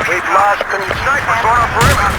We've lost snipers on our perimeter.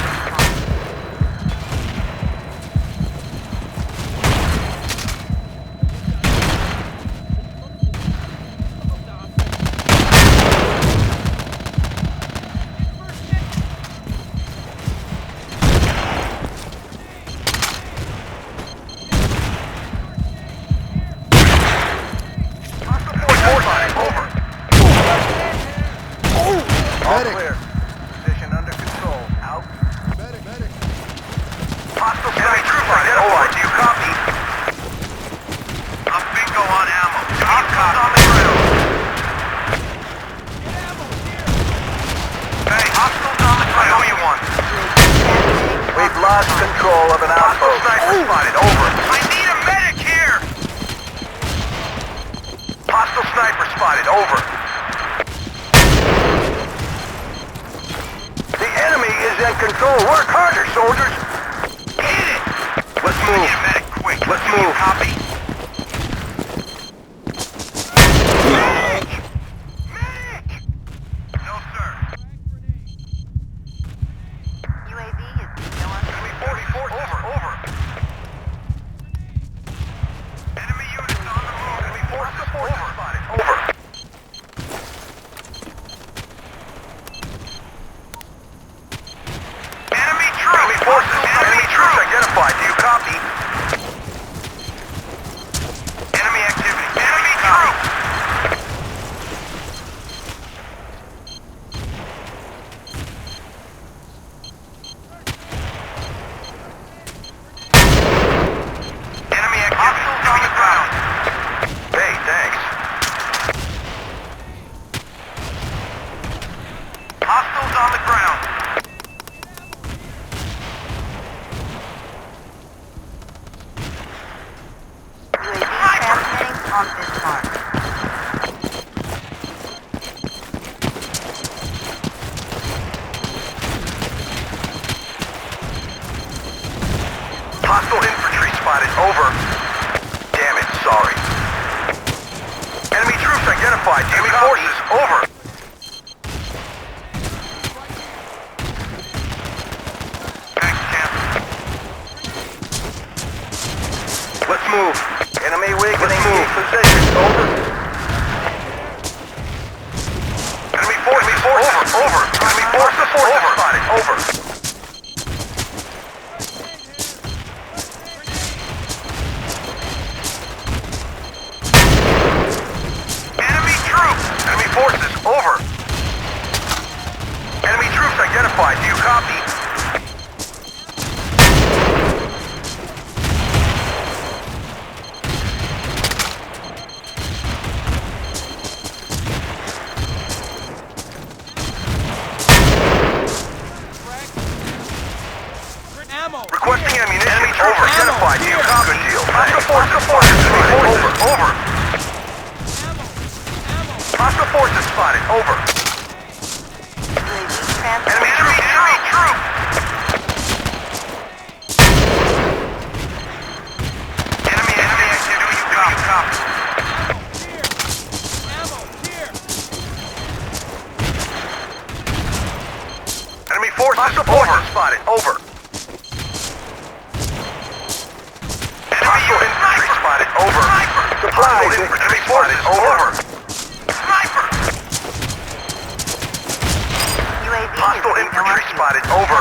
Lost control of an outpost. Sniper spotted. Over. I need a medic here! Hostile sniper spotted. Over. The enemy is in control. Work harder, soldiers. Get it! Let's move. I need a medic quick. Let's move. Copy. Medic! Medic! No, sir. UAV is still on. Over. Enemy units on the move. Enemy forces spotted. Over. Enemy troops. Enemy troops identified. Do you copy? Enemy activity. Enemy troops. Enemy activity. On the ground. Hey, thanks. Hostiles on the ground. UAV transmitting on this mark. Hostile infantry spotted. Over. Damn it, sorry. Enemy troops identified. Enemy forces. Over. Thanks, Champ. Let's move. Enemy weakening. Position. Over. Enemy forces. Over. Enemy forces. Spotted. Over. Enemy troops! Enemy forces, over! Enemy troops identified, do you copy? Requesting ammunition. Enemy troops identified, do you copy? Good deal. Hostile forces, over. Hostile forces spotted. Over. UAV transmitting. Enemy troop. Enemy activity. You copy. Enemy forces. Hostile spotted. Over. Hostile infantry spotted. Over. Supplies. Enemy forces. Over. Sniper! UAV Hostile is infantry still on. spotted. Over.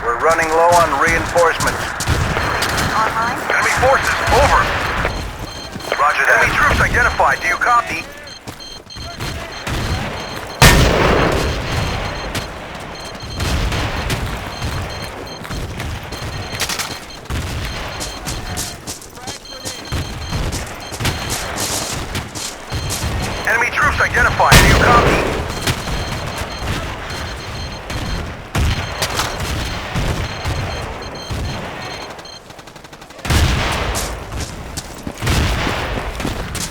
We're running low on reinforcements. Online. Enemy forces. Over. Roger that. Enemy troops identified. Do you copy? Enemy troops identified. Do you copy?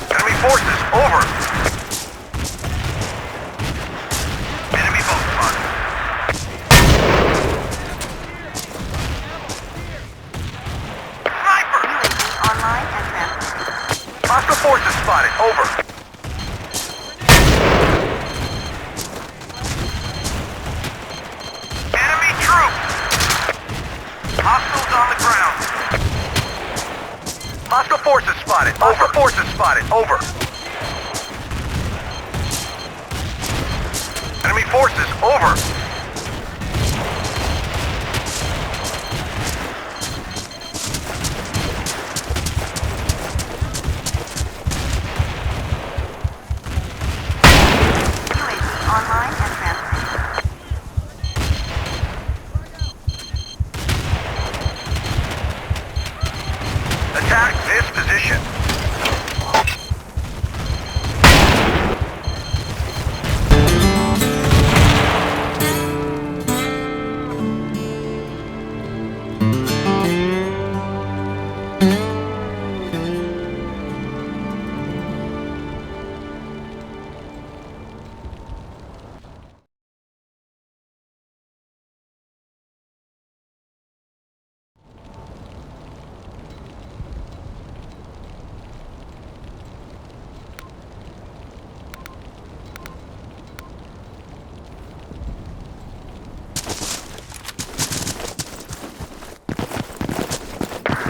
Enemy forces, over. spotted. Hostile forces spotted. Over. Enemy forces. Over. UAV online and transmitting. Attack this position.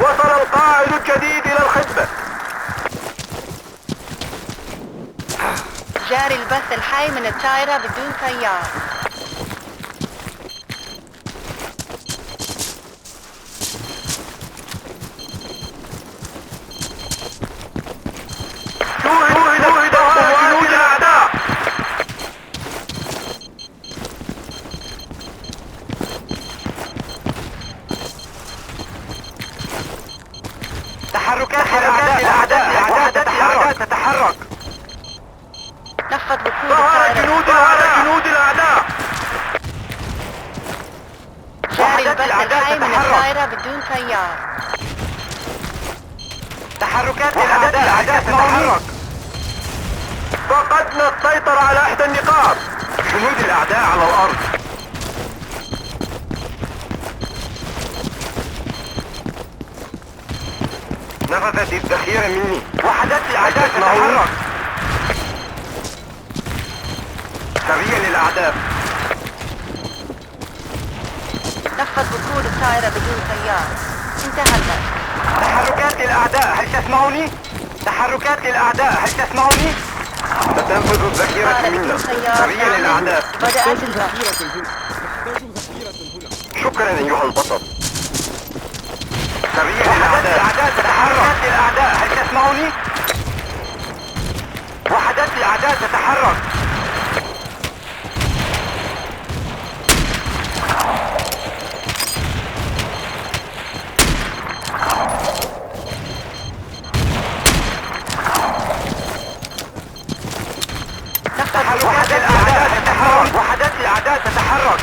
وصل القائد الجديد إلى الخدمة. جاري البث الحي من الطائرة بدون طيار. شوهد جنود الأعداء. تحركات الأعداء تتحرك. نفض وقود ظهر الطائرة. جنود الأعداء. جاري البث الحي من الطائرة بدون طيار. تحركات الأعداء تتحرك. فقدنا السيطرة على إحدى النقاط. جنود الأعداء على الأرض. نفذت الذخيرة مني. وحدات الأعداء تتحرك. سريع للأعداء. نفض وقود الطائرة بدون طيار. انتهى البث. تحركات الأعداء، هل تسمعني؟ تحركات الأعداء، هل تسمعني؟ ستنفذ الذخيرة منا. سريع للأعداء. بدأت البث. شكرا أيها البطل. سريع للأعداء تتحرك. الأعداء، هل تسمعني؟ وحدات الأعداء تتحرك. وحدات الأعداء تتحرك.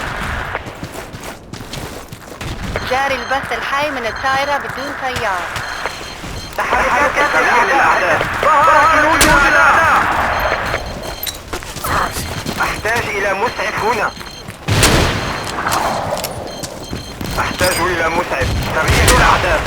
جاري البث الحي من الطائرة بدون طيار. تحركات الأعداء. ظهر جنود الأعداء. أحتاج إلى مسعف هنا. أحتاج إلى مسعف. سريع للأعداء.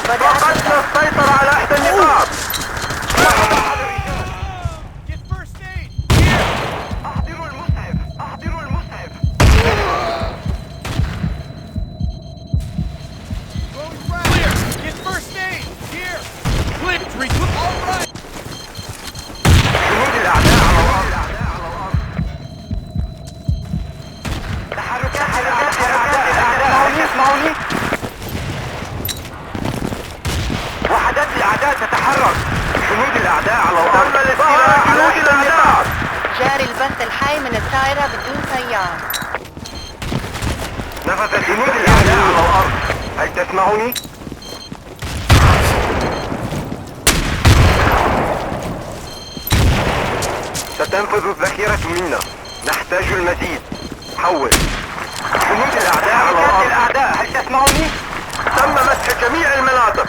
فقدنا السيطرة على إحدى النقاط. أحضروا المسعف. أحضروا المسعف. جنود الأعداء على الأرض. تحركات الأعداء. تسمعوني؟ وحدات الأعداء تتحرك. جنود الأعداء على الأرض. جنود الأعداء. جاري البث الحي من الطائرة بدون طيار. نفذت جنود الأعداء على الأرض. هل تسمعوني؟ ستنفذ الذخيرة منا. نحتاج المزيد. حول. جنود الأعداء على الأرض. هل تسمعوني؟ تم مسح جميع المناطق.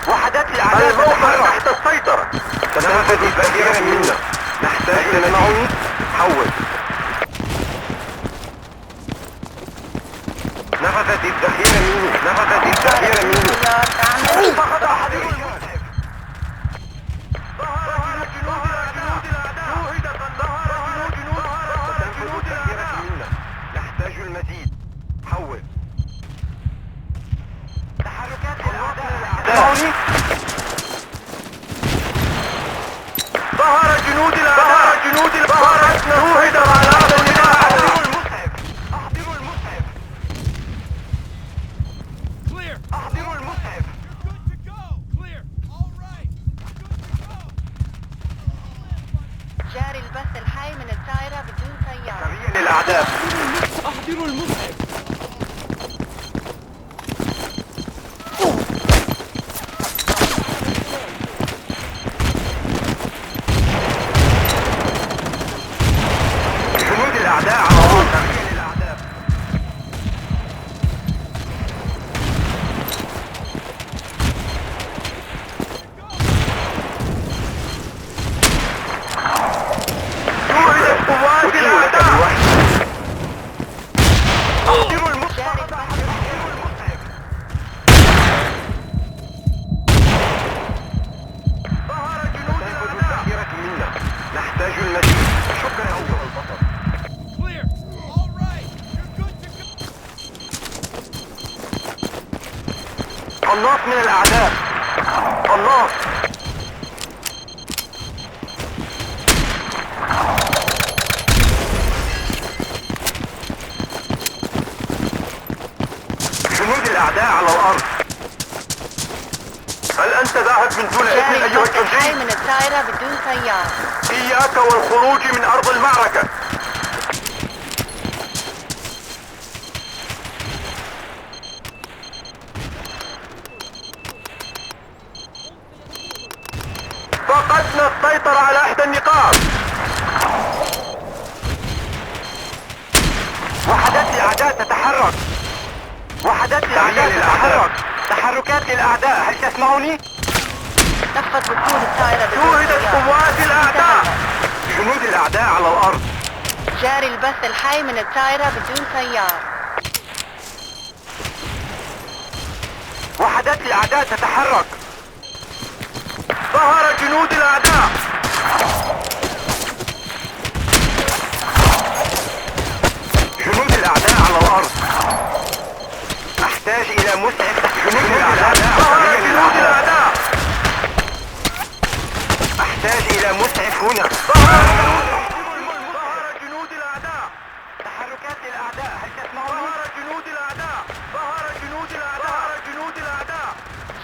وحدات الأعداء تتحرك تحت السيطرة. ستنفذ الذخيرة منا. نحتاج تسمعوني؟ حول. مني. نفذت الذخيرة مني. سيارة تعمل. فقد أحد المسعف. ظهر جنود الأعداء. ظهر جنود الذخيرة منا. نحتاج المزيد. حول. تحركات الأعداء. ظهر جنود الأعداء. نوهد على هذا النداء. أحضروا المسعف. أحضروا المسعف. جاري البث الحي من الطائرة بدون سيارة. سريع للأعداء. أحضروا المسعف. جنود الأعداء على طول. سريع للأعداء. توهدت قوات الأعداء. أحضروا المسعف. ظهر جنود الأعداء. منا. نحتاج المزيد. شكرا أيها البطل. قناص من الأعداء. قناص. جنود الأعداء على الأرض. هل أنت ذاهب من دون إذن جاري أيها البث الحي الجندي؟ من الطائرة بدون سيارة. إياك والخروج من أرض المعركة. فقدنا السيطرة على إحدى النقاط. وحدات الأعداء تتحرك. وحدات الأعداء تتحرك. تحركات للأعداء. هل تسمعني؟ نفذ وقود الطائرة بدون توهدت سيارة. قوات الأعداء. جنود الأعداء على الأرض. جاري البث الحي من الطائرة بدون سيارة. وحدات الأعداء تتحرك. ظهر جنود الأعداء. جنود الأعداء على الأرض. أحتاج إلى مسعف. جنود الأعداء. ظهر جنود الأعداء. أحتاج إلى مسعف هنا. ظهر جنود الأعداء. تحركات الأعداء. هل تسمعون؟ ظهر جنود الأعداء. ظهر جنود الأعداء. ظهر جنود الأعداء.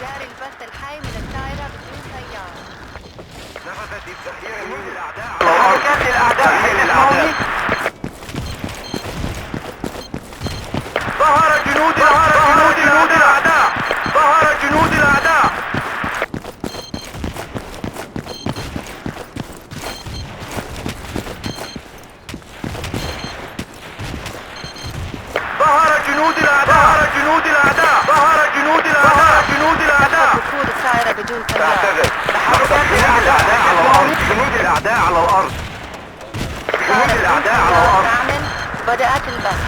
جاري البث الحي من الطائرة بدون سيارة. نفذت الذخيرة من الأعداء. تحركات الأعداء. هل تسمعوني؟ ظهر جنود الأعداء. ظهر جنود الأعداء. ظهر جنود الأعداء. جنود الأعداء. ظهر جنود الأعداء. جنود الأعداء. وقود الطائرة بدون سيارة. تعتذر. تحركات الأعداء على الأرض. جنود الأعداء على الأرض. جنود الأعداء على الأرض. تعمل. بدأت البث.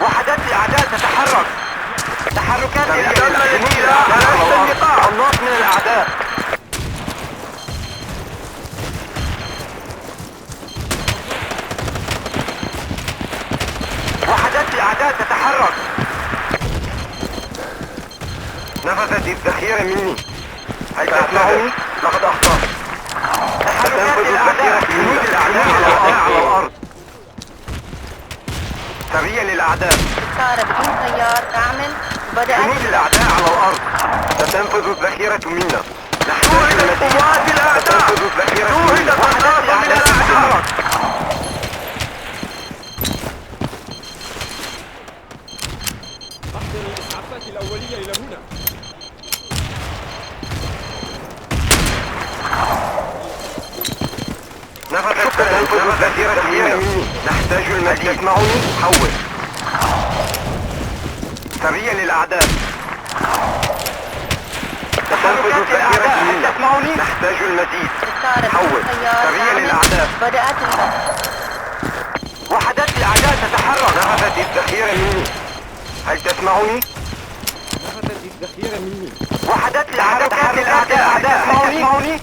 وحدات الأعداء تتحرك. تحركات الأعداء على النقاط. قناص من الأعداء. وحدات الأعداء تتحرك. نفذت الذخيرة مني. هل تسمعوني؟ لقد أخطأت. تحركات الأعداء. جنود الأعداء على الأرض. سريع للأعداء. الطائرة بدون سيارة تعمل. بدأت جنود الأعداء على الأرض. ستنفذ الذخيرة منا. نحتاج المزيد. قوات الأعداء. ستنفذ الذخيرة منا. وحدات الأعداء تتحرك. أحضر الإسعافات الأولية إلى هنا. نفذت تنفذ الذخيرة منا. نحتاج المزيد. تسمعوني؟ حول. سريع للأعداء. تنفذ الذخيرة منا. تسمعوني؟ نحتاج المزيد. الطائرة حول. بدون سيارة سريع تعمل. للأعداء. بدأت البث. وحدات الأعداء. الأعداء تتحرك. نفذت الذخيرة مني. هل تسمعني؟ نفذت الذخيرة مني. وحدات الأعداء تسمعني؟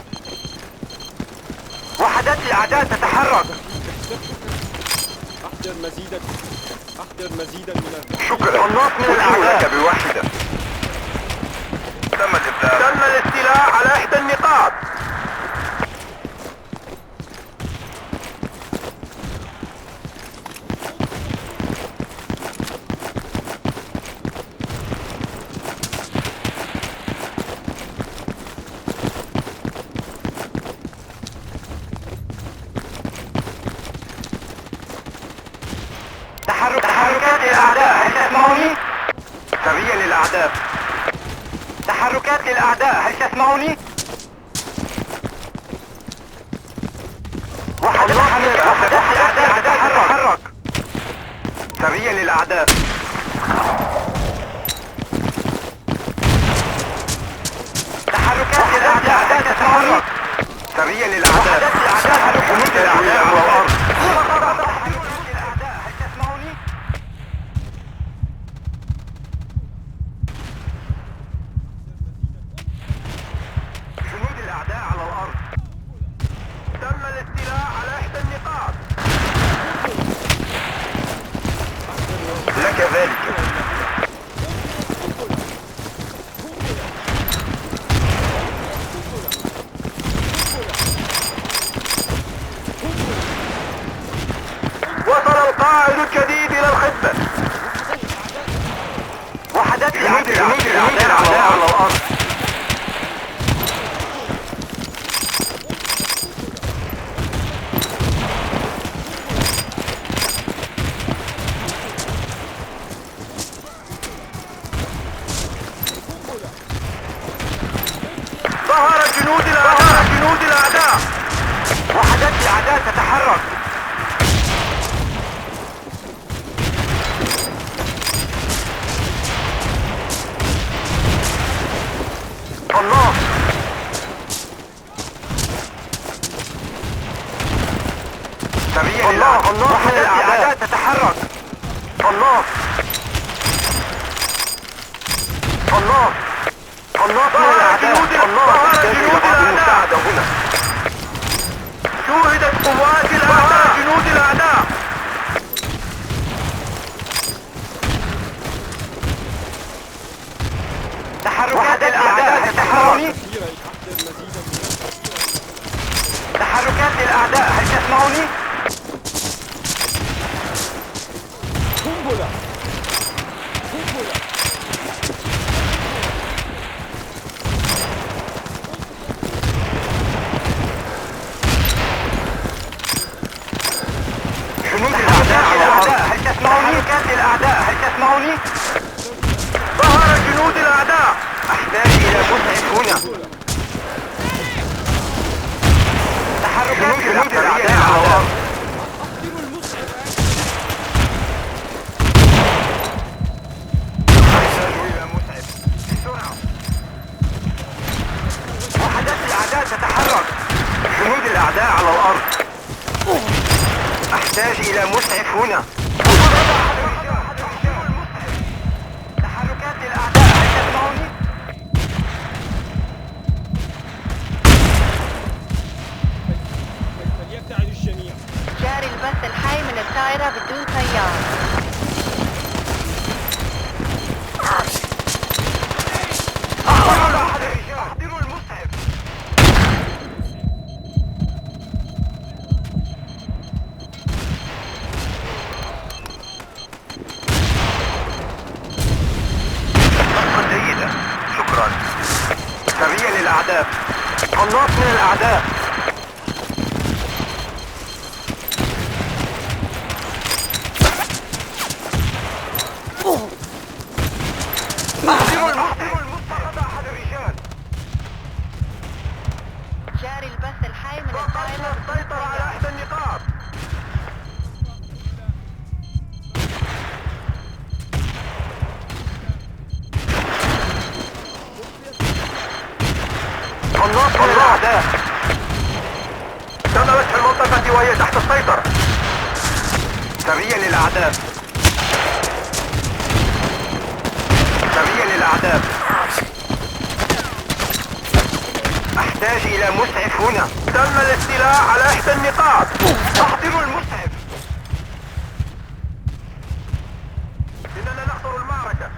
وحدات الأعداء تتحرك. أحضر مزيدا من الذخيرة. شكرا. قناص من الأعداء لك بواحدة. تم الاستيلاء على إحدى النقاط. تحركات للأعداء، هل تسمعوني؟ سريا للأعداء. تحركات للأعداء، هل تسمعوني؟ وحدات الأعداء تتحرك. سريا للأعداء. تحركات للأعداء تتحرك. سريا للأعداء. جنود الأعداء على الأرض. جنود الأعداء على الأرض. تم الاستيلاء على إحدى النقاط. لك ذلك. وصل القائد الجديد إلى الخدمة. وحدات الأعداء على الأرض. ظهر جنود الأعداء. وحدات الأعداء تتحرك. الله. سريع الله. وحدات الأعداء تتحرك. الله. ظهر جنود الأعداء هنا. شوهدت قوات الأعداء جنود الأعداء. تحركات الأعداء تتحرك. تحركات الأعداء، هل تسمعوني؟ قنبلة. جنود الأعداء على الأرض. هل تسمعوني؟ تحركات الأعداء، هل تسمعوني؟ ظهر جنود الأعداء. أحتاج إلى مسعف هنا. تحركات جنود الأعداء على الأرض. أحتاج إلى مسعف بسرعة. وحدات الأعداء تتحرك. جنود الأعداء على الأرض. أحتاج إلى مسعف هنا. تحركات الأعداء، هل تسمعوني؟ فليبتعد الجميع. جاري البث الحي من الطائرة بدون طيار. احضروا المسعف. خطة جيدة. شكرا. سريع للأعداء. قناص من الأعداء. احضروا المصطلح أحد الرجال. جاري البث الحي من الطائرة بدون السيطرة على طيار. إحدى النقاط. قناص من الأعداء. تم مسح المنطقة وهي تحت السيطرة. سريع للأعداء. سريع للأعداء. أحتاج إلى مسعف هنا. تم الاستيلاء على إحدى النقاط. أحضروا المسعف. إننا نخسر المعركة.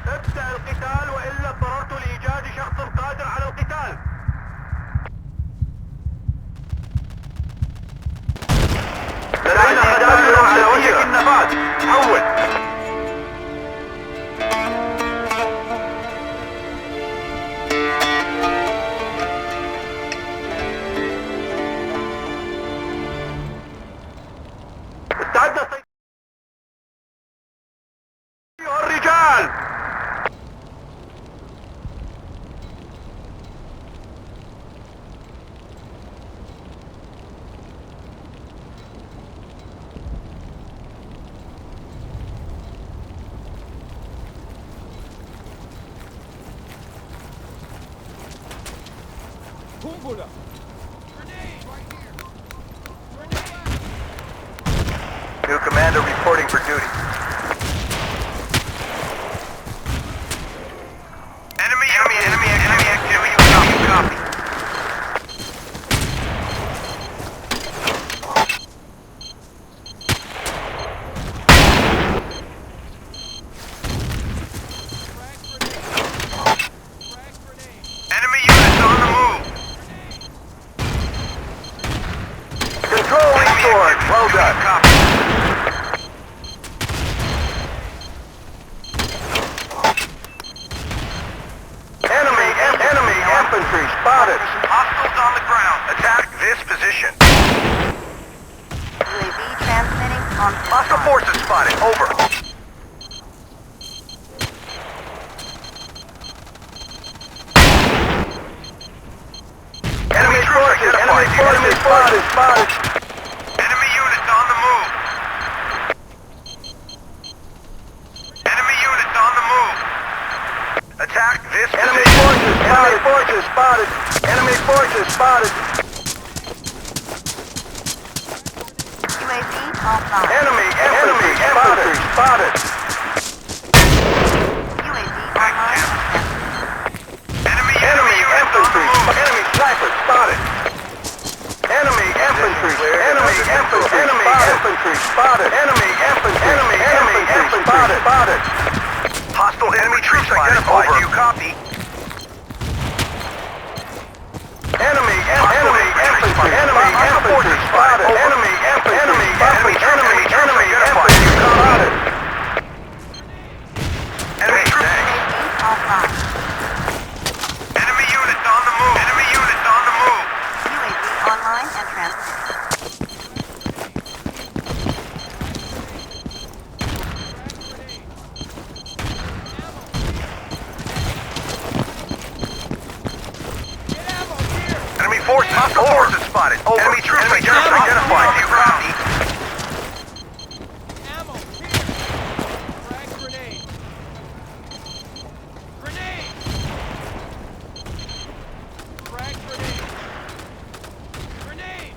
ابدأ القتال وإلا اضطررت لإيجاد شخص قادر على القتال. لدينا خدامنا على وجه النفاذ. حول. استعد أيها الرجال. قنبلة. New commander reporting for duty. Enemy activity. Copy. Enemy units on the move. Control restored. Well done. Copy. Enemy infantry spotted. Hostiles on the ground. Attack this position. UAV transmitting on Hostile forces spotted. Over. Enemy forces spotted. Enemy units on the move. Enemy units on the move. Attack this Enemy position. forces spotted. Enemy forces spotted. UAV offline. Enemy infantry spotted. UAV online. Enemy Enemy units on the infantry. move. Enemy sniper spotted. Enemy infantry. Enemy infantry spotted. Enemy infantry spotted. Hostile enemy troops identified. Do you copy? Enemy infantry spotted. Enemy infantry spotted. Enemy troops. UAV offline. Enemy units on the move. Enemy units on the move. UAV online and transmitting. Enemy forces. Hostile forces spotted. Over. Enemy troops identified. Do you copy? Ammo. Here. Frag grenade. Grenade. Frag grenade. Grenade.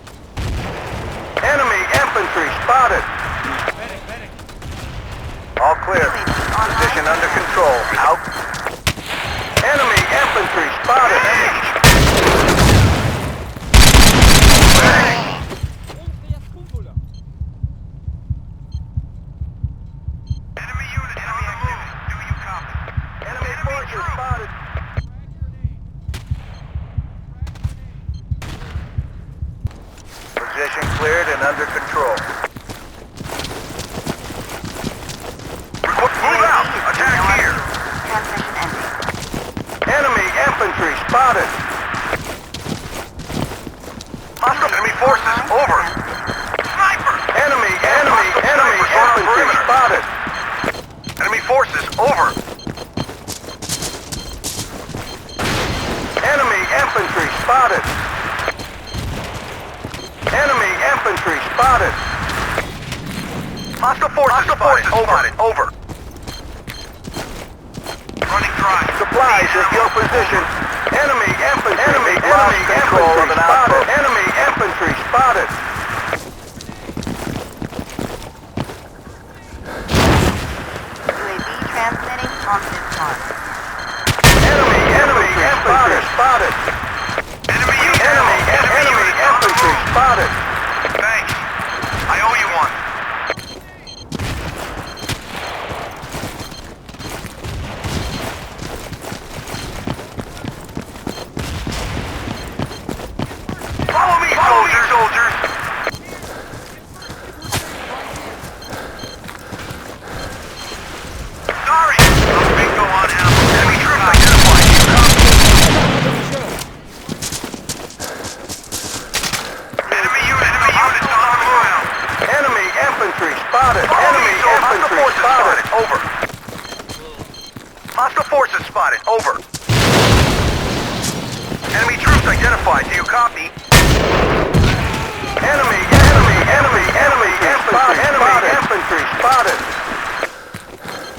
Enemy infantry spotted. Medic. All clear. UAV online. Position under control. Out. Enemy infantry spotted. قنبلة. Enemy units on the move. Do you copy? Enemy forces spotted. Position cleared and under control. Move out. Attack here. Transmission ending. Enemy infantry spotted. Hostile enemy forces. Over. Sniper. Enemy infantry spotted. Enemy forces. Over. Enemy infantry spotted. Enemy infantry spotted. Hostile forces spotted. Over. Running dry. Supplies at your position. Enemy infantry lost control of an outpost. Enemy infantry spotted. on this mark. Enemy infantry spotted. Enemy infantry spotted. Thanks. I owe you one. Follow me, soldiers. Sorry. A bingo on ammo. Enemy troops identified. Enemy units on the ground. Enemy infantry spotted. Enemy infantry spotted. Over. Hostile forces spotted. Over. Enemy troops identified. Do you copy? Enemy infantry spotted.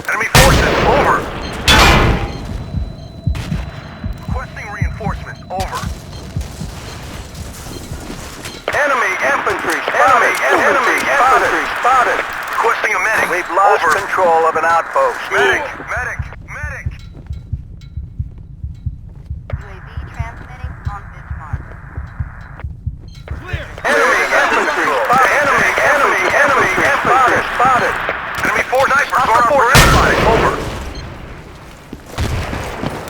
Enemy forces over. Requesting reinforcements. Over. Enemy infantry spotted. Enemy infantry spotted. Requesting a medic. We've lost control of an outpost. Medic. UAV transmitting on this mark. Clear. Enemy infantry spotted. Enemy infantry spotted. Enemy force snipers on our spotted. Over.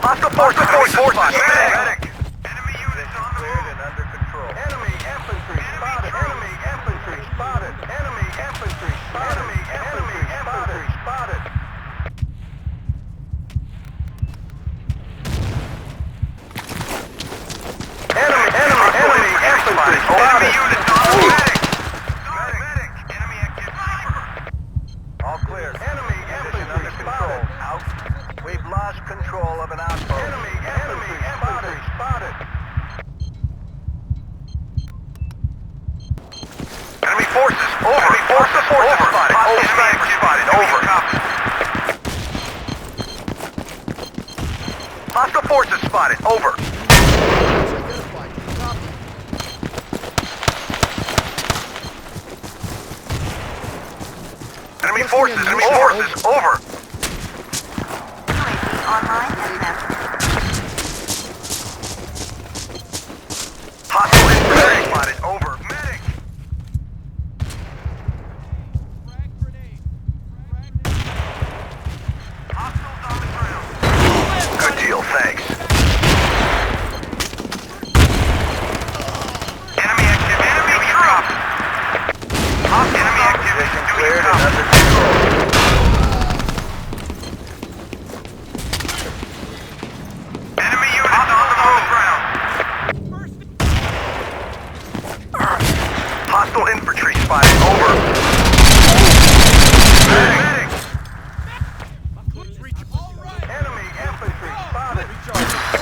Hostile forces spotted. Medic. Enemy units on the move and under control. Enemy infantry spotted. Enemy infantry spotted. Enemy infantry spotted. Enemy infantry spotted. Enemy infantry spotted. Enemy units on the medic. Enemy activity. All clear. Enemy infantry under control. Out. We've lost control of an outpost. Enemy infantry spotted. Enemy forces over. Enemy forces spotted. Enemy activity spotted. Over. Hostile forces spotted. Over. Enemy forces over. UAV online and transmitting. Hostile infantry spotted. Over. Medic. Frag grenade. Hostiles on the ground. Good deal, thanks. Enemy activity. Enemy troops. Enemy activity. Cleared and under control. Enemy units on the ground. Hostile infantry spotted. Over. Medic. All right. Enemy infantry spotted.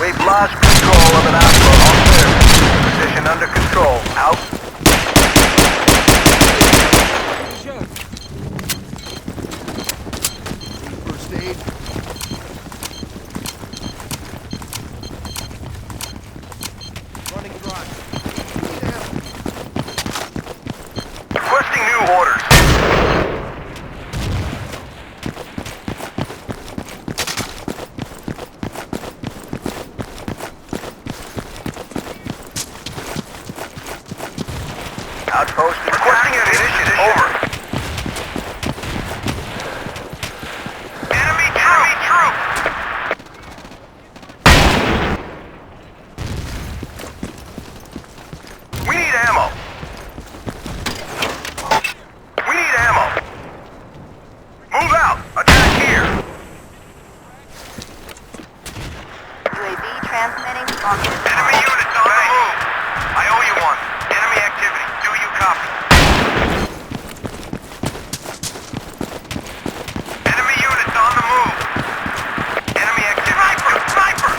We've lost control of an outpost. All clear. Position under control. Out. First aid. Running dry. Requesting new orders. Outpost requesting ammunition. Over. Enemy troop. We need ammo. Move out. Attack here. UAV transmitting on this Enemy mark. units on the move. I owe you one. Enemy activity. Do you copy? Enemy units on the move. Enemy activity. Sniper!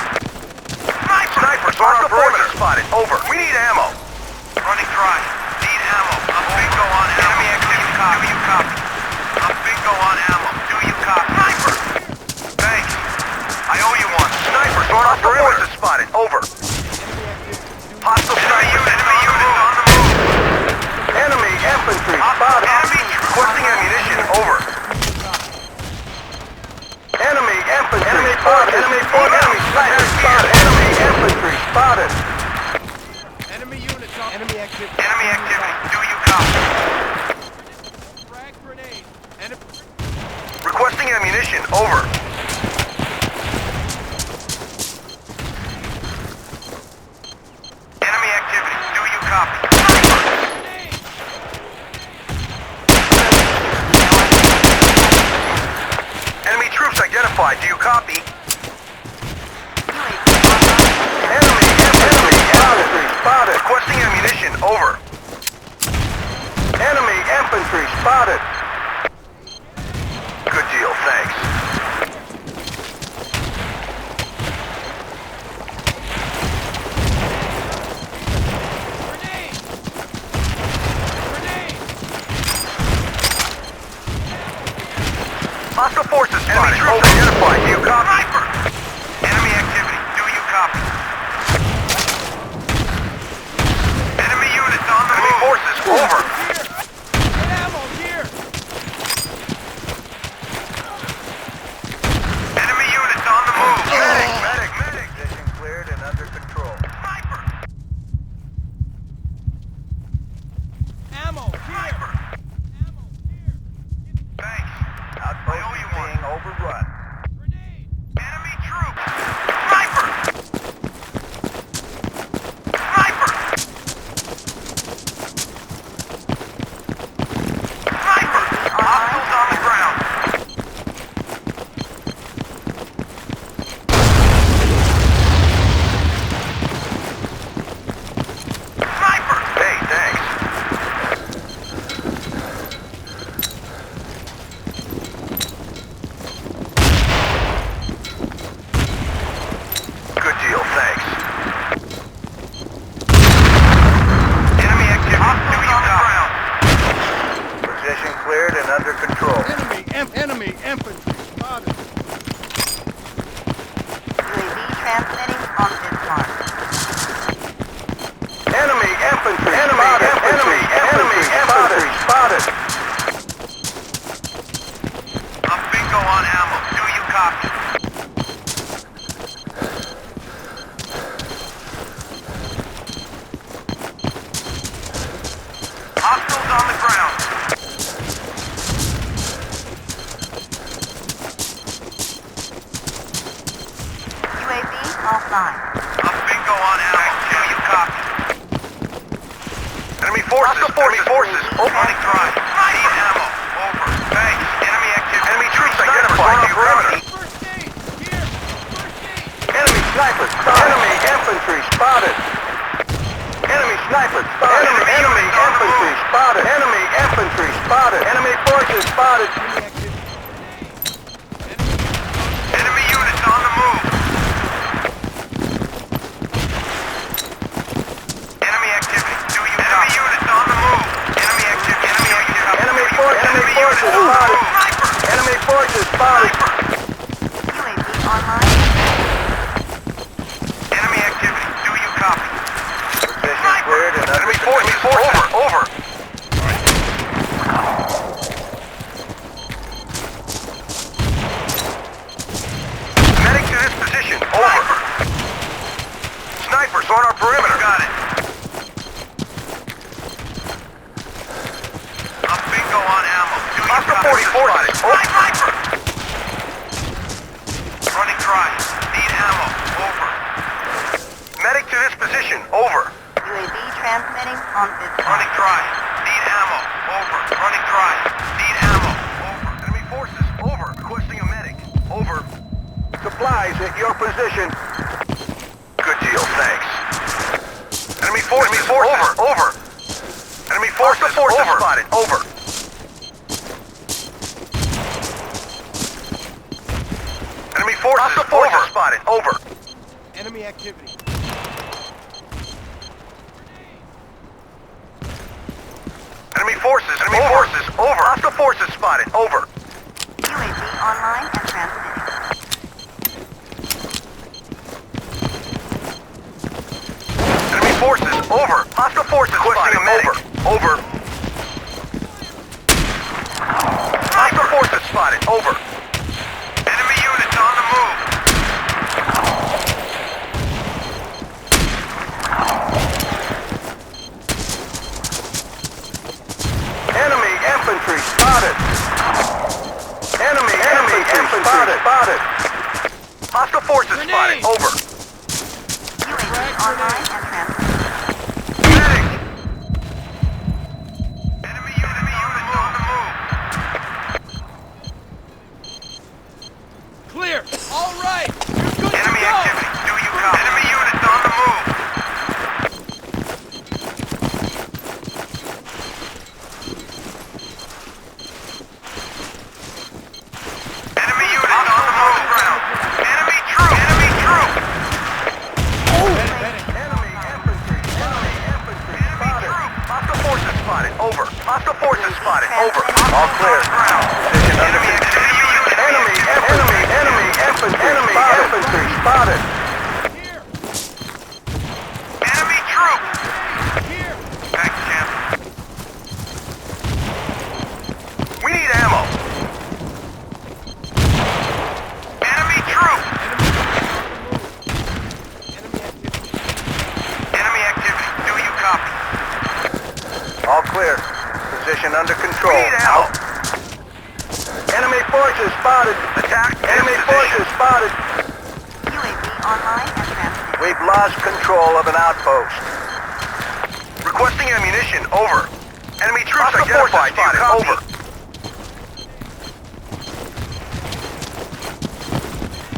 Snipers on our perimeter. Spotted. Over. We need ammo. Running dry. Need ammo. I'm bingo on ammo. Enemy activity. Do you copy? I'm bingo on ammo. Do you copy? Sniper! Thanks. I owe you one. Snipers on our perimeter. Spotted. Over. Hostile sniper. Enemy units on the move. Enemy infantry spotted. Enemy requesting ammunition. Over. Enemy infantry spotted. Enemy sniper spotted. Enemy infantry spotted. Enemy units on. Enemy activity. Enemy activity. Do you copy? Frag grenade. Enemy. Requesting ammunition. Over. Enemy activity. Do you copy? Grenade. Enemy troops identified. Do you copy? Enemy infantry spotted. Requesting ammunition. Over. Enemy infantry spotted. Good deal. Thanks. Grenade. Grenade. Hostile forces. Enemy troops identified. Do you copy? Sniper. Enemy activity. Do you copy? Enemy units on the move. Forces. Over. Here. Get ammo here. Enemy units on the move. Medic. Position cleared and under control. Sniper. Ammo here. Ammo here. Thanks. Outpost owe is you one. being overrun. Grenade. Enemy troops. Sniper. Sniper. Sniper. Hostiles on the ground. Sniper. Hey, thanks. Good deal, thanks. Enemy activity. Hostiles on the ground. Position cleared and under control. Enemy infantry spotted. UAV transmitting on this mark. Enemy infantry spotted. A bingo on ammo. Do you copy? Hostiles on the ground. UAV offline. A bingo on ammo. Do you copy? Enemy forces. Enemy forces. Opening drive. Need ammo. Over. Thanks. Enemy activity. Enemy troops identified. Do you copy? First aid. Here. First aid. Enemy sniper spotted. Enemy infantry spotted. Enemy sniper spotted. Enemy infantry spotted. Enemy infantry spotted. Enemy forces spotted. Enemy units on the move. Enemy activity. Do you copy? Enemy units on the move. Enemy activity. Enemy activity. Enemy forces spotted. Sniper. Enemy forces spotted. UAV online. Enemy activity. Do you copy? Position cleared and under Enemy control. forces. Over. Medic to this position. Over. Snipers on our perimeter. Got it. A bingo on ammo. Do you copy? Forces. Sniper. Running dry. Need ammo. Over. Medic to this position. Over. UAV transmitting on this Running mark. dry. Need ammo. Over. Running dry. Need ammo. Over. Enemy forces. Over. Requesting a medic. Over. Supplies at your position. Good deal, thanks. Enemy forces. Over. Enemy forces. Over. Spotted. Over. Enemy forces. Over. Spotted. Over. Enemy activity. Enemy forces. Over. Hostile forces spotted. Over. UAV online and transmitting. Enemy forces. Over. Hostile forces spotted. Over. Hostile forces spotted. Over. Enemy units on the move. online and transmitting. Medic! Enemy unit on the move. Clear. All right. You're good Enemy to go. activity. Do you copy? Enemy units on the move. Enemy units on the move. Ground. Enemy troop. Enemy troop. Medic. Enemy infantry. Enemy infantry spotted. Hostile forces spotted. Over. Hostile forces spotted. Over. All clear. Ground. Position under Enemy control. units. Enemy infantry spotted. Here. Enemy troop. Here. Back, champ. We need ammo. Enemy troop. Enemy activity. Do you copy? All clear. Position under control. We need ammo. Enemy forces spotted. Attack. Enemy this forces position. spotted. UAV online and transmitting. We've lost control of an outpost. Requesting ammunition. Over. Enemy troops Hostile identified. Do you forces copy? spotted.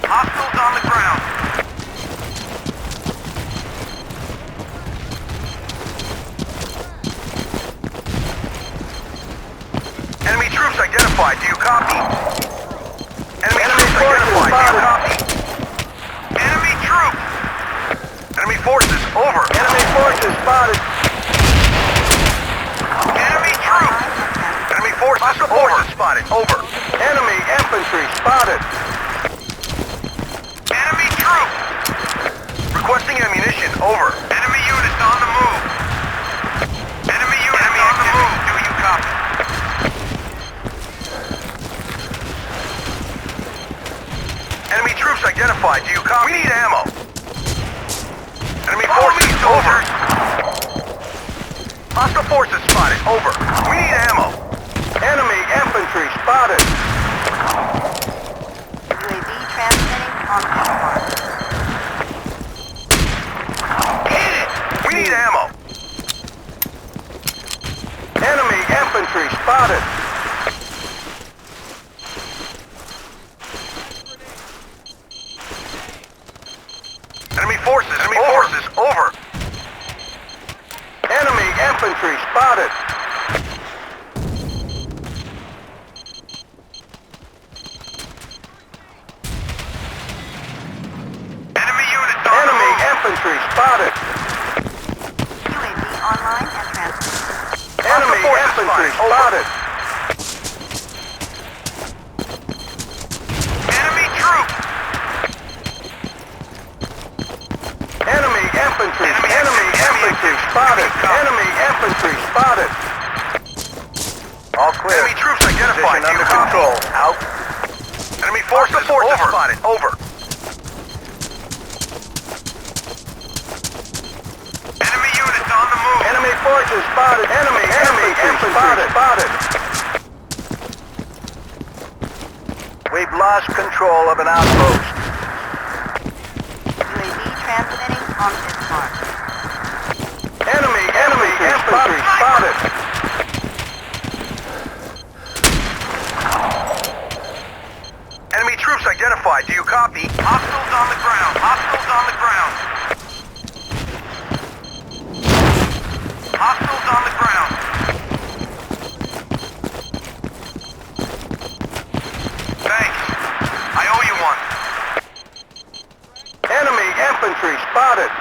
Hostiles on the ground. Enemy troops identified. Do you copy? Enemy troops identified. Do you copy? Enemy troops. Enemy forces. Over. Enemy forces spotted. Enemy troops. Enemy forces. Over. Spotted. Over. Enemy infantry spotted. Enemy troops. Requesting ammunition. Over. Enemy units on the move. Enemy units on the move. Do you copy? Enemy troops identified. Do you copy? We need ammo. Enemy forces. Over. Hostile forces spotted. Over. We need ammo. Enemy infantry spotted. UAV transmitting on this mark. Hit it. We need ammo. Enemy infantry spotted. Enemy forces. Enemy forces. Over. Enemy infantry spotted. Enemy units on the Enemy move. infantry spotted. UAV online and transmitting. Enemy forces infantry spotted. spotted. Enemy troops. Enemy infantry. Enemy Enemy infantry spotted. Enemy infantry spotted. All clear. Enemy troops identified. Position Do you under copy? control. Out. Enemy forces. Over. Spotted. Over. Enemy units on the move. Enemy forces spotted. Enemy infantry spotted. We've lost control of an outpost. UAV transmitting on this mark. Enemy infantry spotted. Enemy troops identified. Do you copy? Hostiles on the ground. Hostiles on the ground. Hostiles on the ground. Thanks. I owe you one. Enemy infantry spotted.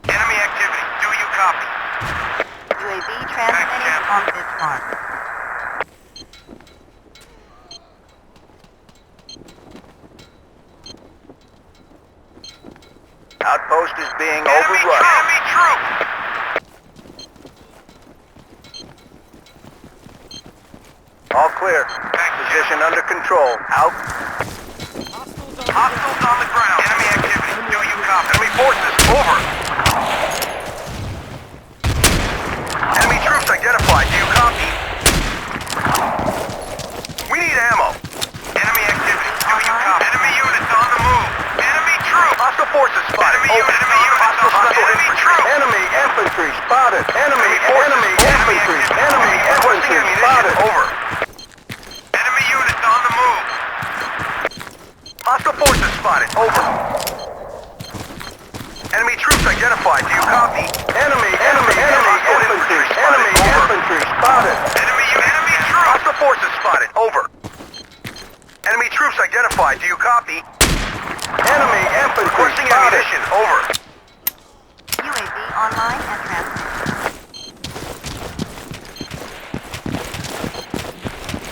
Enemy activity. Do you copy? UAV transmitting on this mark. Outpost is being Enemy overrun. Enemy troop. All clear. Position under control. Out. Hostiles on the ground. Enemy activity. Do you copy? Enemy forces. Over. Enemy troops identified. Do you copy? We need ammo. Enemy activity. Do you copy? Enemy units on the move. Enemy troops. Hostile forces spotted. Enemy Over. units on the Hostile move. special Enemy infantry. troops. Enemy infantry spotted. Enemy infantry. Enemy Requesting infantry ammunition. spotted. Over. Enemy units on the move. Hostile forces spotted. Over. Enemy troops identified. Do you copy? Enemy infantry. Enemy infantry spotted. Enemy troops. Hostile forces spotted. Over. Enemy troops identified. Do you copy? Enemy infantry Requesting spotted. ammunition. Over. UAV online and transmitting.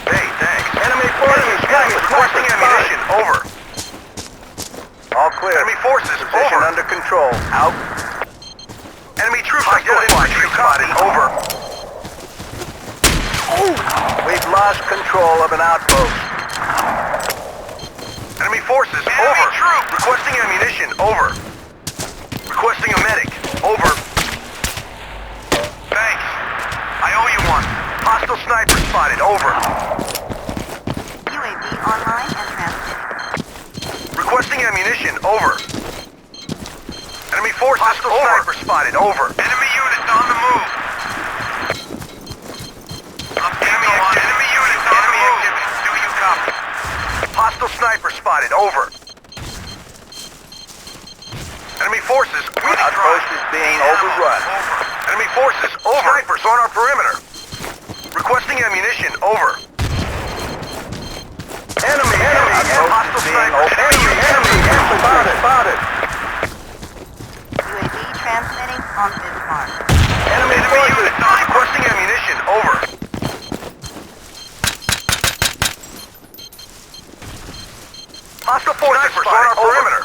Hey, thanks. Enemy forces Requesting ammunition. Over. All clear. Enemy forces. Position Over. under control. Out. Enemy troops identified. Do you copy? Over. We've lost control of an outpost. Enemy forces. Enemy Over. troops. Requesting ammunition. Over. Requesting a medic. Over. Thanks. I owe you one. Hostile sniper spotted. Over. UAV online and transmitting. Requesting ammunition. Over. Enemy forces. Hostile sniper spotted. Over. Enemy units on the move. Enemy units on the move. Do you copy? Hostile sniper spotted. Over. Enemy forces. Outpost is being overrun. Enemy forces. Over. Snipers on our perimeter. Requesting ammunition. Over. Enemy Hostile sniper. Enemy spotted. UAV transmitting on this mark. Enemy forces. Requesting ammunition. Over. Hostile forces on our perimeter.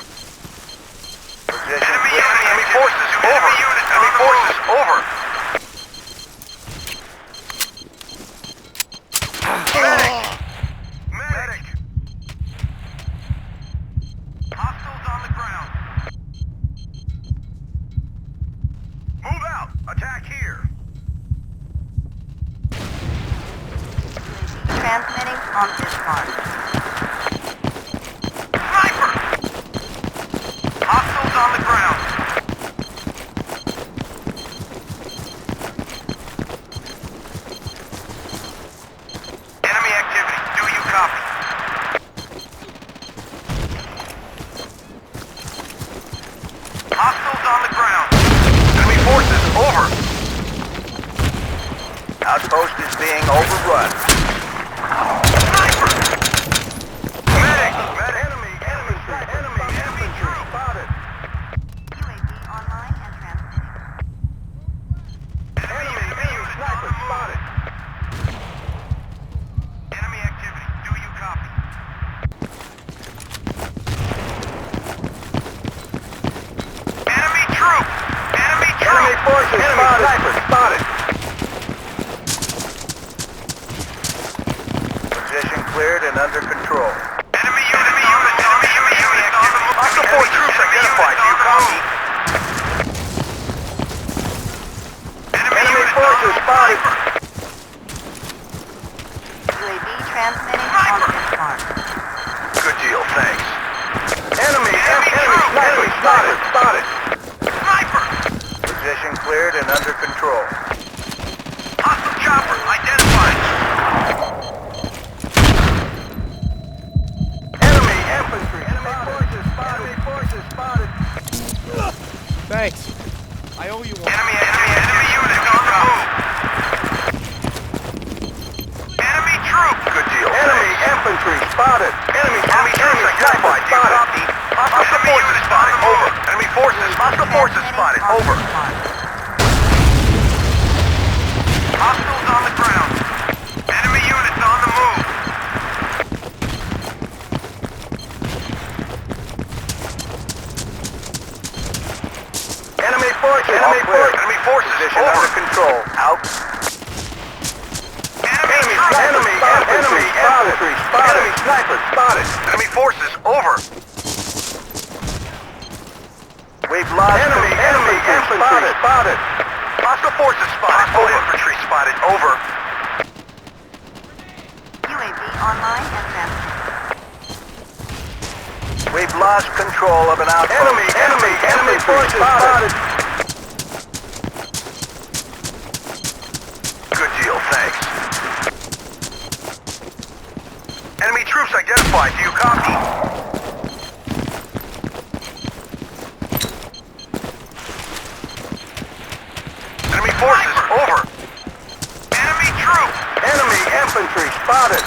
Position. Enemy forces. Over. Enemy forces. Over. Medic. Hostiles on the ground. Move out. Attack here. UAV transmitting on this mark. Sniper. Hostiles on the ground. Enemy activity. Do you copy? Hostiles on the ground. Enemy forces. Over. Outpost is being overrun. Sniper. Medic. Enemy infantry spotted. UAV online and transmitting. Enemy sniper spotted. Enemy activity. Do you copy? Enemy troop. Enemy troop. Enemy forces spotted. Sniper spotted. Position cleared and under control. Enemy units on the move. Hostile force troops identified. Do you copy? Enemy forces spotted. UAV transmitting on this mark. Good deal, thanks. Enemy sniper spotted. Sniper! Position cleared and under control. Hostile chopper identified. Enemy infantry. Enemy forces spotted. Thanks. I owe you one. Enemy units on the move. Enemy troop. Good deal. Enemy infantry spotted. Enemy troops identified. Do you copy? Hostile forces spotted. Over. Enemy forces. Hostile forces spotted. Over. Hostiles on the ground. Enemy units on the move. Enemy forces. Enemy forces. Position Over. under control. Out. Enemy Enemy infantry spotted. Enemy sniper spotted. Enemy forces. Over. We've lost enemy infantry spotted. Hostile forces spotted. Over. Infantry spotted. Over. UAV online and transmitting. We've lost control of an outpost. Enemy forces spotted. Good deal, thanks. Enemy troops identified. Do you copy? Enemy forces, over. Enemy troops. Enemy infantry spotted.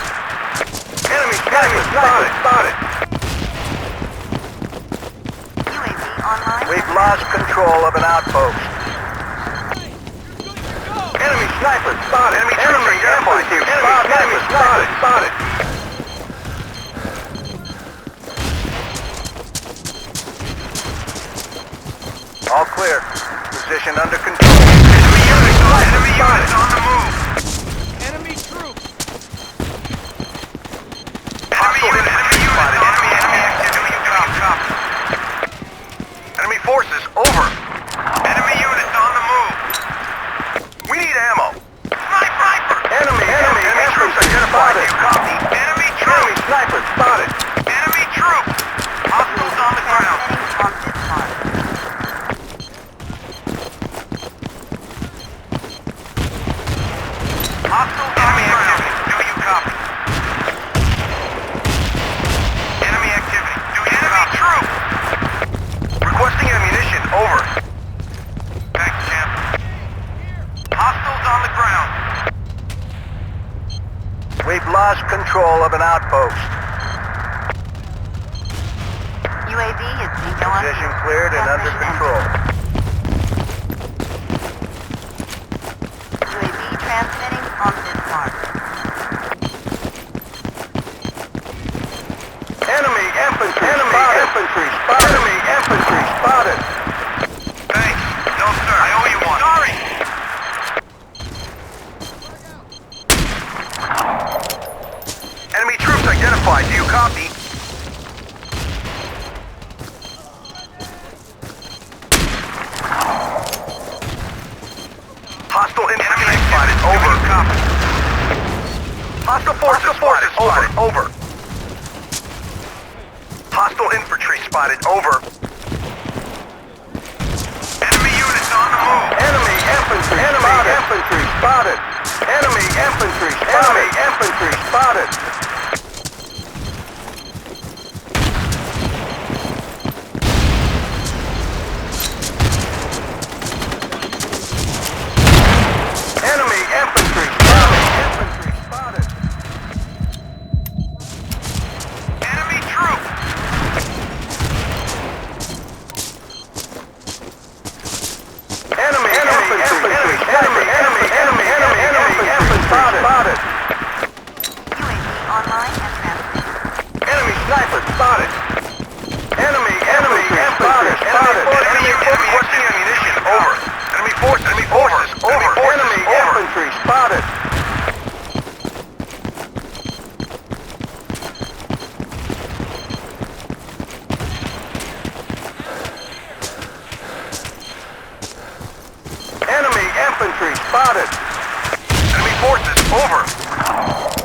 Enemy spotted. UAV online. We've lost control of an outpost. Enemy sniper spotted. Enemy infantry spotted. Enemy sniper spotted. All clear. Position under control. Enemy units on the move. Enemy troops! Enemy activity. Copy. Enemy forces, over. Enemy units on the move. We need ammo. Sniper! Enemy troops identified. Do you copy? Enemy troops. sniper spotted. Enemy troops. Hostiles on the ground. Transmitting on this mark. Hostile enemy activity. Do you copy? Enemy activity. Do you copy? Troops. Requesting ammunition. Over. Thanks, champ. Hostiles on the ground. We've lost control of an outpost. UAV is bingo on Position fuel. cleared and under Transmission control. UAV transmitting on this mark. Enemy infantry spotted. Enemy infantry spotted. Thanks. No, sir. I owe you one. Sorry. Enemy troops identified. Do you copy? Hostile infantry spotted. Over. Copy. Hostile forces spotted. Over. Hostile infantry spotted. Over. Enemy units on the move. Enemy infantry spotted. Enemy infantry spotted. Enemy infantry spotted. Enemy troops. Enemy infantry spotted. UAV online and transmitting. Enemy sniper spotted. Enemy infantry spotted. Enemy requesting ammunition. Over. Enemy forces. Over. Enemy infantry spotted. Enemy infantry spotted. Enemy forces. Over.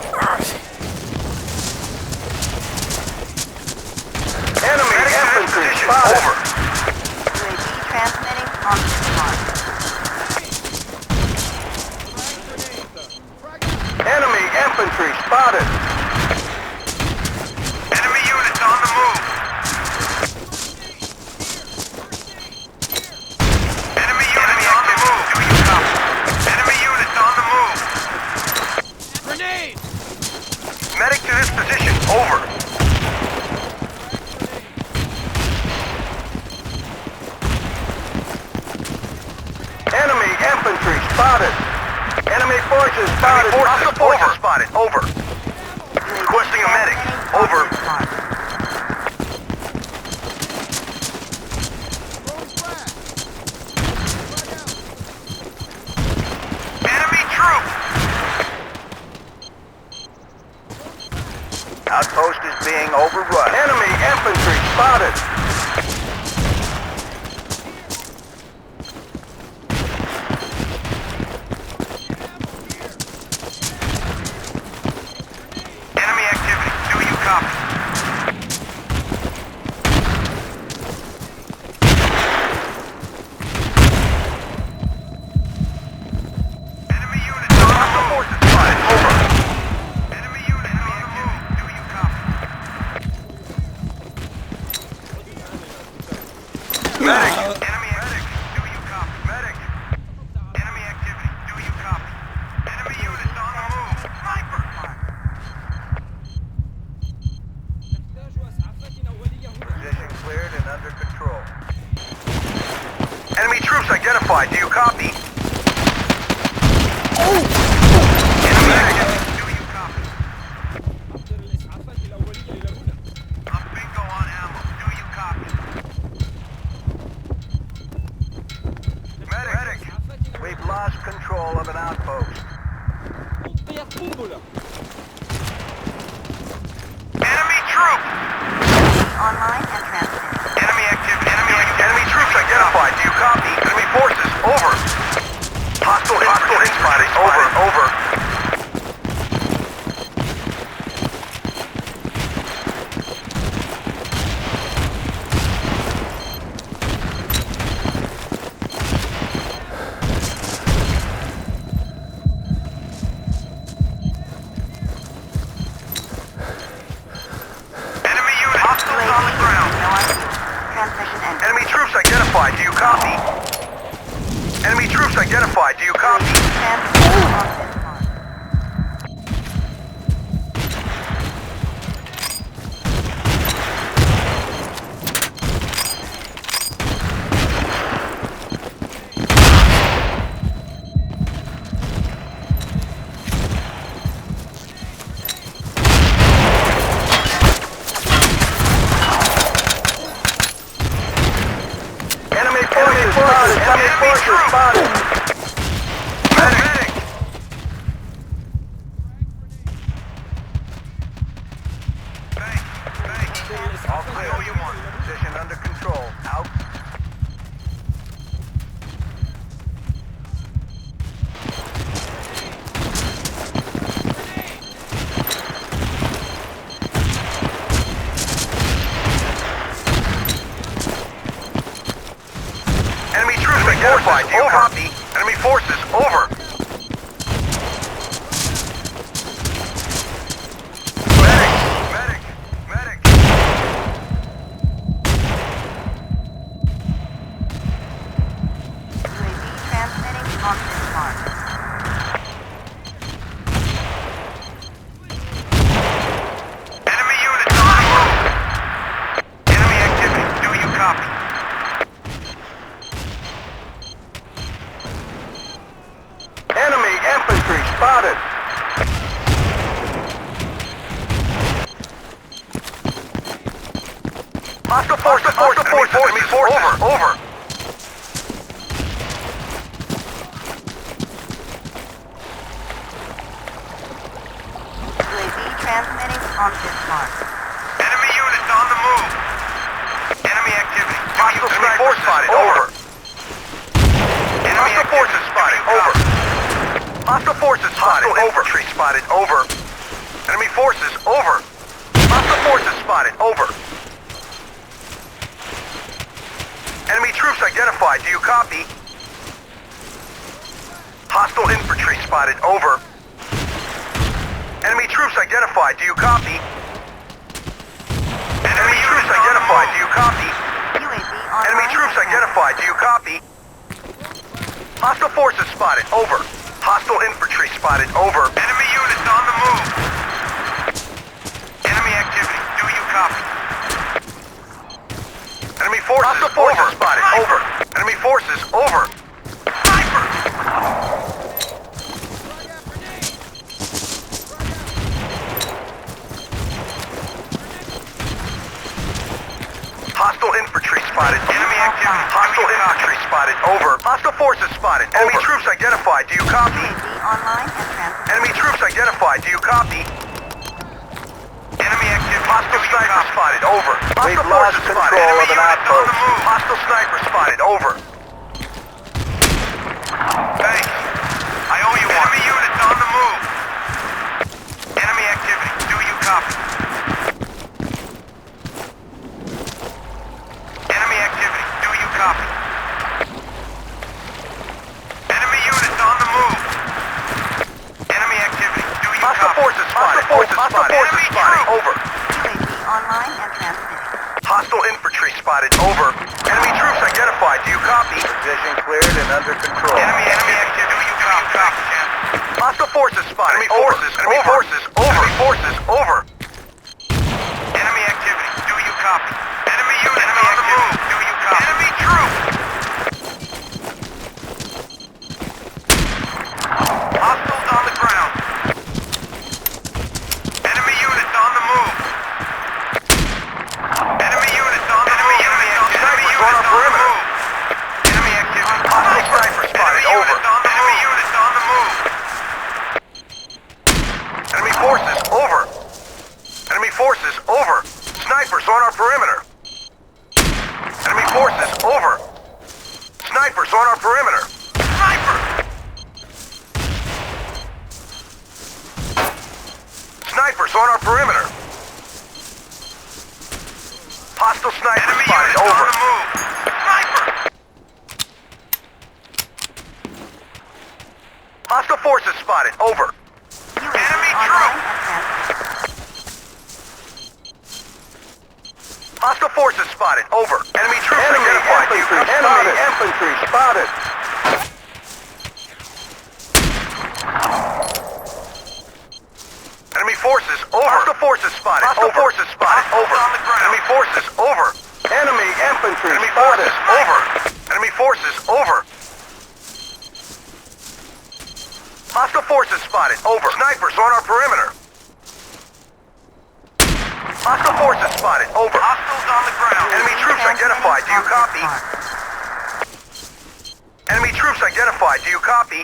Enemy infantry Position. spotted. Over. UAV transmitting on this mark. Enemy infantry spotted. Enemy units on the move. Enemy units on the move. Do you copy? Enemy units on the move. Grenade! Medic to this position. Over. Enemy infantry spotted. Enemy forces spotted. Hostile forces spotted. Over. Requesting a medic. Over. Enemy troops. Outpost is being overrun. Enemy infantry spotted. Enemy activity. Do you copy? identified. Do you copy? Enemy active. Do you copy? I'm bingo on ammo. Do you copy? Medic! We've lost control of an outpost. Enemy troop! Online and transmitting. Enemy active. Enemy troops identified. Do you copy? Enemy forces. Over. Hostile spotted. Over. Enemy unit. Hostiles on the ground. No idea. Transmission ended. Enemy troops identified. Do you copy? Enemy troops identified. Do you copy? Transmitting on this mark. Enemy forces spotted. Enemy forces spotted. Medic. Thanks. All clear. You want. Position under control. Out. Enemy troops identified. Do you copy? Enemy forces. Over. Medic. UAV transmitting on this mark. Enemy units on the move. Enemy activity. Do you copy? Enemy infantry spotted. Hostile forces. Enemy forces. Over. UAV transmitting on this mark. Enemy units on the move. Enemy activity. Hostile sniper spotted. Over. Enemy forces spotted. Over. Hostile forces spotted. Infantry spotted. Over. Enemy forces. Over. Hostile forces spotted. Over. Enemy troops identified. Do you copy? Hostile infantry spotted. Over. Enemy troops identified. Do you copy? Enemy troops identified. Do you copy? UAV online Enemy troops and identified. Do you copy? Hostile forces spotted. Over. Hostile infantry spotted. Over. Enemy units on the move. Enemy activity. Do you copy? Enemy forces. Hostile forces spotted. Over. Enemy forces. Over. Sniper! Hostile infantry spotted. Enemy activity. Hostile infantry spotted. Over. Hostile forces spotted. Enemy troops identified. Do you copy? UAV online and transmitting. Enemy troops identified. Do you copy? Enemy activity. Hostile sniper spotted. Over. Hostile forces spotted. Enemy units on the move. Hostile sniper spotted. Over. Thanks. I owe you one. Enemy units on the move. Enemy activity. Do you copy? Enemy activity. Do you copy? Enemy units on the move. Enemy activity. Do you copy? Hostile forces spotted. Enemy spotted. Over. UAV online and transmitting. Hostile infantry spotted. Over. Enemy troops identified. Do you copy? Position cleared and under control. Enemy activity. Do you copy? Hostile forces spotted. Enemy forces. Enemy forces. Over. Enemy forces. Over. Enemy activity. Do you copy? Enemy units on the move. Do you copy? Enemy troops. over. Snipers on our perimeter. Sniper! Snipers on our perimeter. Hostile sniper spotted. Over. On the move. Sniper! Hostile forces spotted. Over. Enemy troop! Hostile forces spotted. Over. Enemy troops identified. Enemy infantry spotted. Enemy forces over. Hostile forces spotted. Hostile forces spotted. Over. On the ground. Enemy forces over. Enemy infantry Enemy spotted. forces over. Enemy forces over. Hostile forces spotted. Over. Snipers on our perimeter. Hostile forces spotted. Over. Hostiles on the ground. Enemy troops identified. Do you copy? Enemy troops identified. Do you copy?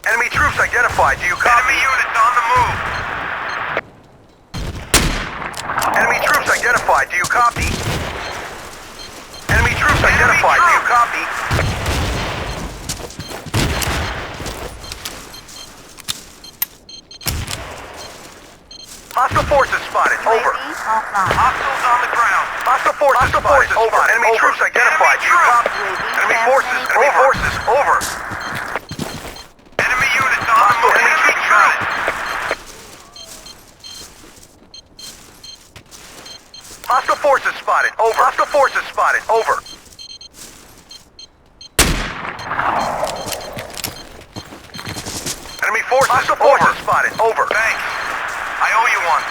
Enemy troops identified. Do you copy? Enemy units on the move. Enemy troops identified. Do you copy? Enemy troops identified. Do you copy? Hostile forces spotted. Over. Hostiles on the ground. Hostile forces spotted. Over. Enemy troops identified. Do you copy? Enemy forces. Enemy forces. Over. Enemy units on the move. Enemy troops. Hostile forces spotted. Over. Hostile forces spotted. Over. Enemy forces. Hostile forces spotted. Over. Thanks. I owe you one.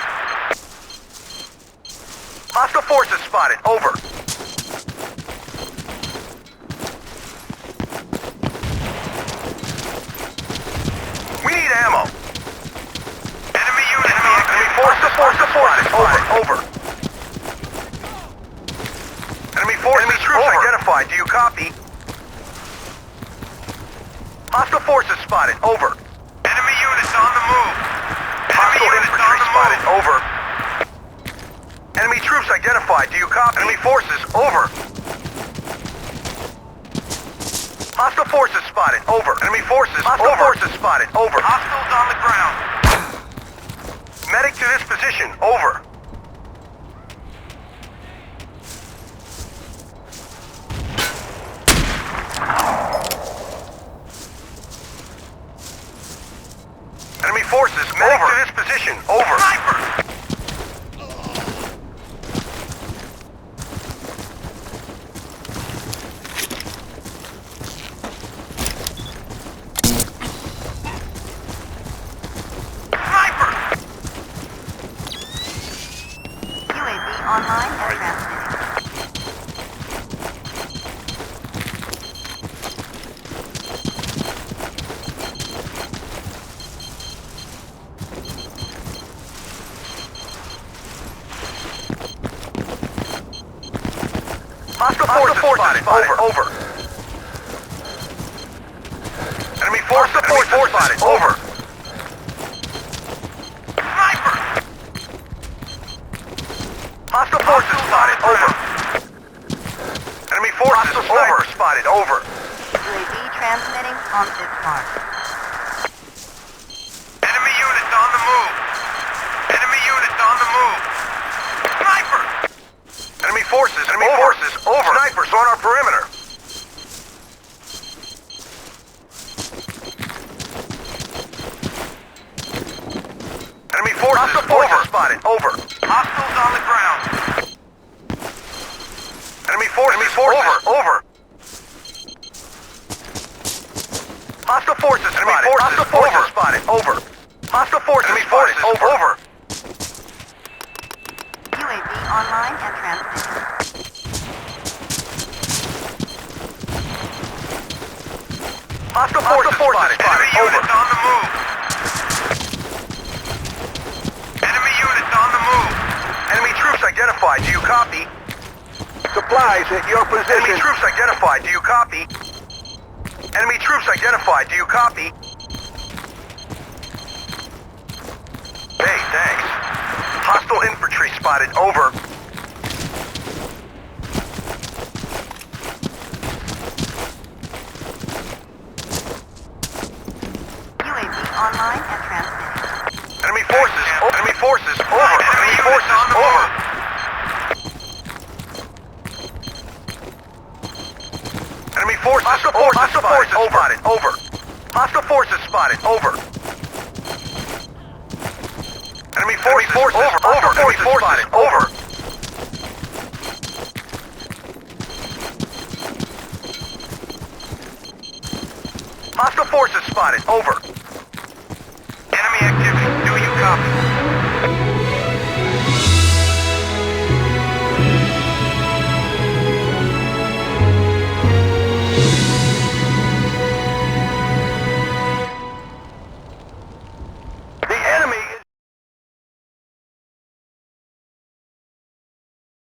Hostile forces spotted. Over. We need ammo. Enemy unit. Enemy forces. Hostile forces spotted. Over. Enemy forces. Enemy troops identified. Do you copy? Hostile forces spotted. Over. Enemy units on the move. Hostile infantry spotted. Over. Enemy troops identified. Do you copy? Enemy forces. Over. Hostile forces spotted. Over. Enemy forces. Hostile forces spotted. Over. Hostiles on the ground. Medic to this position. Over. Enemy forces. Medic to this position. Over. Sniper! Sniper! UAV online and transmitting. Hostile forces spotted. Over. Enemy forces. Enemy forces spotted. Over. Sniper! Hostile forces spotted. Over. Enemy forces. Over. Spotted. Over. UAV transmitting on its mark. Enemy units on the move. Enemy units on the move. Sniper! Enemy forces. Enemy forces. Over. Snipers on our perimeter. Enemy forces. Hostile forces spotted. Over. Hostiles on the ground. Enemy forces. Enemy forces. Over. Hostile forces. Enemy forces. Hostile forces spotted. Over. Hostile forces. Enemy forces. Over. UAV online and transmitting. Hostile forces spotted. Enemy units on the move. Enemy units on the move. Enemy troops identified. Do you copy? Supplies at your position. Enemy troops identified. Do you copy? Enemy troops identified. Do you copy? Hey, thanks. Hostile infantry spotted. Over. Hostile forces spotted. Over. Hostile forces spotted. Over. Enemy forces. Over. Enemy forces. Over. Hostile forces spotted. Over.